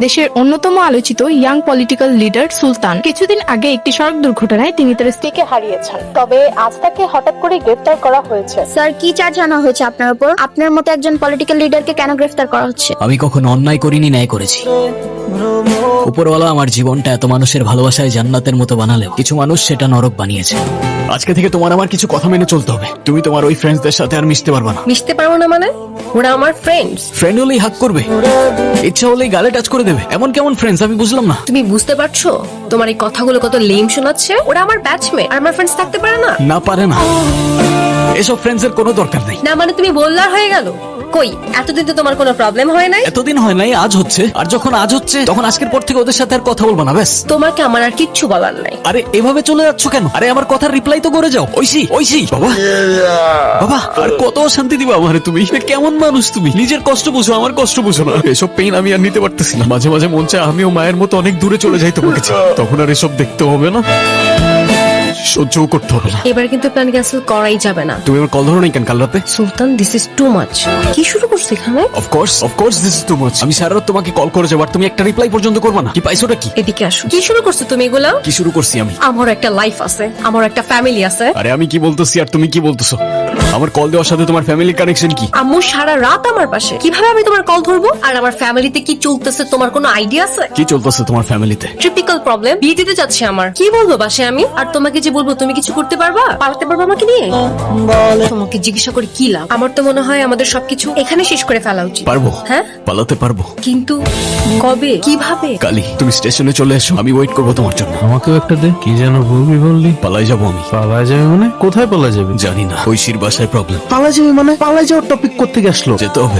দেশের অন্যতম আলোচিত ইয়াং পলিটিক্যাল লিডার সুলতান কিছুদিন আগে একটি সড়ক দুর্ঘটনায় তিনি তার স্ত্রীকে হারিয়েছেন। তবে আজ তাকে হঠাৎ করে গ্রেফতার করা হয়েছে। স্যার, কি চার্জ আনা হয়েছে আপনার উপর? আপনার মতো একজন পলিটিক্যাল লিডারকে কেন গ্রেফতার করা হচ্ছে? আমি কখনো অন্যায় করিনি, ন্যায় করেছি। উপরওয়ালা আমার জীবনটা এত মানুষের ভালোবাসায় জান্নাতের মতো বানালেও কিছু মানুষ সেটা নরক বানিয়েছে। আজকে থেকে তোমার আমার কিছু কথা মেনে চলতে হবে। তুমি তোমার ওই ফ্রেন্ডসদের সাথে আর মিশতে পারবে না। মিশতে পারবো না মানে? ওরা আমার ফ্রেন্ডস। ফ্রেন্ড হলেই হাক করবে, ইচ্ছা হলেই গালে টাচ করে দেবে। এমন কেমন ফ্রেন্ডস আমি বুঝলাম না। তুমি বুঝতে পারছো তোমার এই কথাগুলো কত লেম শোনাচ্ছে? ওরা আমার ব্যাচমেট আর আমার ফ্রেন্ডস থাকতে পারে না? না পারে না, এসব ফ্রেন্ডস এর কোনো দরকার নেই। না মানে তুমি বললার হয়ে গেল? কই এতদিন তো তোমার কোনো প্রবলেম হয় নাই। এতদিন হয় নাই, আজ হচ্ছে। আর যখন আজ হচ্ছে তখন আজকের পর থেকে ওদের সাথে আর কথা বলবো না, ব্যাস। তোমাকে আমার আর কিচ্ছু বলার নাই। আরে এভাবে চলে যাচ্ছ কেন? আরে আমার কথার রিপ্লাই তো করে যাও। ঐশী, ঐশী, বাবা বাবা, আর কত শান্তি দিবা আমারে তুমি? কেমন মানুষ তুমি? নিজের কষ্ট বুঝো, আমার কষ্ট বুঝো না। এসব পেইন আমি আর নিতে পারতেছি না। মাঝে মাঝে মন চায় আমিও মায়ের মতো অনেক দূরে চলে যাই তোমাকে ছেড়ে। তখন আর এসব দেখতে হবে না, সহ্যও করতে হবে না। এবার কিন্তু প্ল্যান ক্যান্সেল করাই যাবে না। তুমি আমার কল ধরো নাই কেন কাল রাতে? সুলতান, দিস ইজ টু মাচ। কি শুরু করছো এখানে? Of course this is too much. আমি সারা রাত তোমাকে কল করে যাবার, তুমি একটা রিপ্লাই পর্যন্ত করবা না। কি পাইছোটা কি? এদিকে আসো। কি শুরু করছো তুমি এগুলা? কি শুরু করছি আমি? আমার একটা লাইফ আছে, আমার একটা ফ্যামিলি আছে। আরে আমি কি বলতেছি আর তুমি কি বলতেছো? আমার কল দেওয়ার সাথে তোমার ফ্যামিলির কানেকশন কি? আম্মু সারা রাত আমার পাশে, কিভাবে আমি তোমার কল ধরবো? আর আমার ফ্যামিলিতে কি চলতেছে তোমার কোনো আইডিয়া আছে? কি চলতেছে তোমার ফ্যামিলিতে? ট্রিপিক্যাল প্রবলেম। বিয়ে দিতে যাচ্ছে আমার, কি বলবো বাসে আমি? আর তোমাকে যে বলবো তুমি কিছু করতে পারবা, পালাতে পারবা আমাকে নিয়ে? তোমাকে জিজ্ঞাসা করে কি লাভ? আমার তো মনে হয় আমাদের সবকিছু এখানে শেষ করে ফেলা উচিত। পারবো, হ্যাঁ পালাতে পারবো, কিন্তু কবে, কিভাবে? কালি তুমি স্টেশনে চলে এসো, আমি ওয়েট করবো তোমার জন্য। আমাকেও একটা দে। কি যেন বললি? পালাই যাবো আমি। পালা যাবে মানে? কোথায় পালা যাবে? জানি না, ঐশীর বাসায় প্রবলেম। পালা যাবে মানে? পালা যাওয়ার টপিক কোত্থেকে আসলো? যেতে হবে,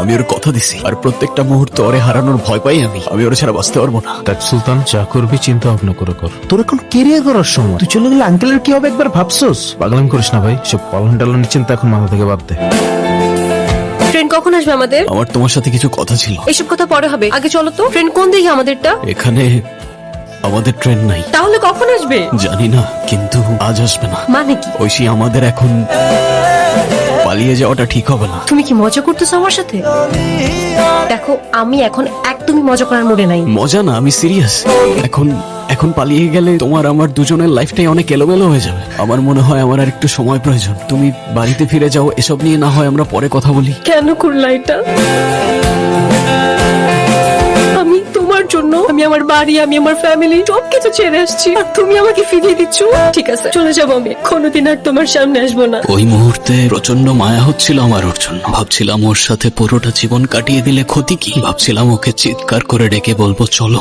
আমি ওর কথা দিছি। আর প্রত্যেকটা মুহূর্ত ওরে হারানোর ভয় পাই আমি ওরে ছাড়া বাঁচতে পারবো না। দেখ সুলতান, যা করবি চিন্তা ভাবনা করে কর। তোর এখন কেরিয়ার করার সময়। তুই চলে গেলে আঙ্কেলের কি হবে একবার ভাবছোস? পাগলামি করিস না ভাই, সব পালন টালনের চিন্তা এখন মাথা থেকে বাদ দে। ট্রেন কখন আসবে আমাদের? আমার তোমার সাথে কিছু কথা ছিল। এসব কথা পরে হবে, আগে চলো তো। ট্রেন কোন দিকে আমাদেরটা? এখানে আমাদের ট্রেন নাই। তাহলে কখন আসবে? জানি না, কিন্তু আজ আসবে না। মানে কি? ঐশী, আমাদের এখন পালিয়ে যাওয়াটা ঠিক হবে না। তুমি কি মজা করতেছো আমার সাথে? দেখো আমি এখন একদমই মজা করার মুডে নাই। মজা না, আমি সিরিয়াস। এখন পালিয়ে গেলে তোমার আমার দুজনের লাইফটাই অনেক এলোমেলো হয়ে যাবে। আমার মনে হয় আমার আর একটু সময় প্রয়োজন। তুমি বাড়িতে ফিরে যাও, এসব নিয়ে না হয় আমরা পরে কথা বলি। কেন করলা এটা? আমি তোমার জন্য, আমি আমার বাড়ি, আমি আমার ফ্যামিলি সবকিছু ছেড়ে আসছি, আর তুমি আমাকে ফিরিয়ে দিচ্ছ। ঠিক আছে, চলে যাবো আমি, কোনোদিন আর তোমার সামনে আসবো না। ওই মুহূর্তে প্রচন্ড মায়া হচ্ছিল আমার ওর জন্য। ভাবছিলাম ওর সাথে পুরোটা জীবন কাটিয়ে দিলে ক্ষতি কি। ভাবছিলাম ওকে চিৎকার করে ডেকে বলবো চলো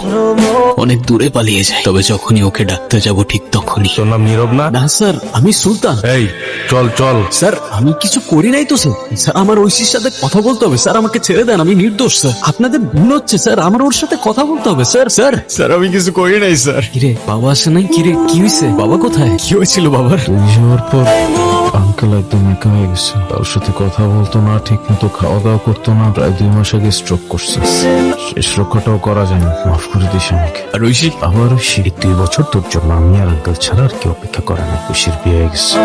অনেক দূরে পালিয়ে যায়। তবে যখনই ওকে ডাকতে যাব ঠিক তখনই। তোর নাম নীরব না? না স্যার, আমি সুলতান। এই চল চল। স্যার আমি কিছু করি নাই তো স্যার। স্যার আমার ঐশীর সাথে কথা বলতে হবে স্যার, আমাকে ছেড়ে দেন, আমি নির্দোষ স্যার। আপনাদের ভুল হচ্ছে স্যার, আমার ওর সাথে কথা বলতে হবে স্যার। স্যার আমি কিছু করি নাই স্যার। কিরে বাবা আসে নাই? কিরে কি হয়েছে? বাবা কোথায়? কি হয়েছিল বাবার? তুই যাওয়ার পর আঙ্কেল একদম একা হয়ে গেছে। কারোর সাথে কথা বলতো না, ঠিক মতো খাওয়া দাওয়া করতো না। প্রায় 2 মাস আগে স্ট্রোক করছে। শেষ রক্ষাটাও করা যায় না। মাফ করে দিস আমাকে। আর ঐশী? আবার ঐশী 2 বছর তোর জন্য আমি আর আঙ্কেল ছাড়া আর কি অপেক্ষা করে না। ঐশীর বিয়ে হয়ে গেছে,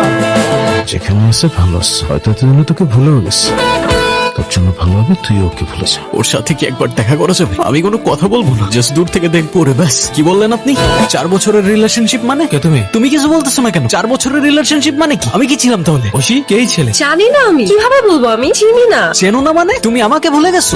যেখানে আছে ভালো আছে। হয়তো এতদিনে তোকে ভুলেও গেছে। তোর জন্য ভালো হবে তুই ওকে ভুলে যা। ওর সাথে কি একবার দেখা করা যাবে? আমি কোনো কথা বলবো না, জাস্ট দূর থেকে দেখবো রে, ব্যাস। কি বললেন আপনি? 4 বছরের রিলেশনশিপ মানে? কে তুমি কিছু বলতেছো না কেন? 4 বছরের রিলেশনশিপ মানে কি? আমি কি ছিলাম তাহলে? ঐশী, কে এই ছেলে? জানি না, আমি কিভাবে বলবো? আমি চিনি না। চেনো না মানে? তুমি আমাকে ভুলে গেছো?